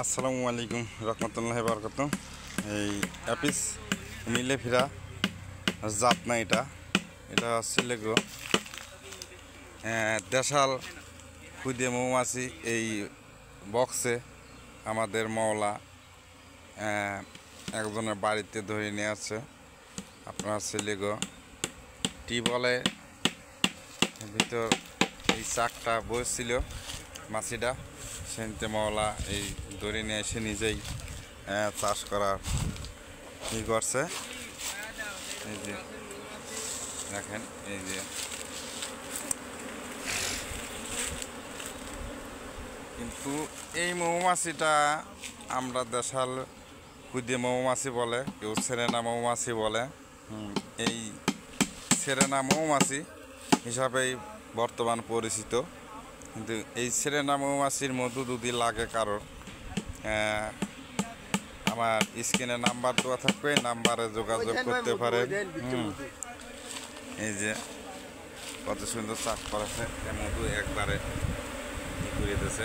আসসালামু আলাইকুম রহমতুল্লাহি বারাকাত। এই অ্যাপিস মিলে ফিরা জাত না, এটা হচ্ছে লেগো দেশাল খুদে মৌমাছি। এই বক্সে আমাদের মওলা একজনের বাড়িতে ধরে নিয়ে আসছে। আপনার হচ্ছে লেগো টিউবওয়েলে ভিতর এই চাকটা বসছিল মাছিটা, সেনতে মওলা এই ধরে নিয়ে এসে নিজেই চাষ করার ই করছে। এই যে দেখেন, এই যে কিন্তু এই মৌমাছিটা আমরা দেশাল খুদে মৌমাছি বলে, কেউ সেরেনা মৌমাছি বলে। এই সেরেনা মৌমাছি হিসাবেই বর্তমান পরিচিত। কিন্তু এই সেরেনা মৌমাছির মধু যদি লাগে কারোর, আমার স্ক্রিনে নাম্বার দেওয়া থাকবে, নাম্বারে যোগাযোগ করতে পারেন। এই যে কত সুন্দর চাষ করেছে, মধু একবারে ঘুরিয়ে দিয়েছে।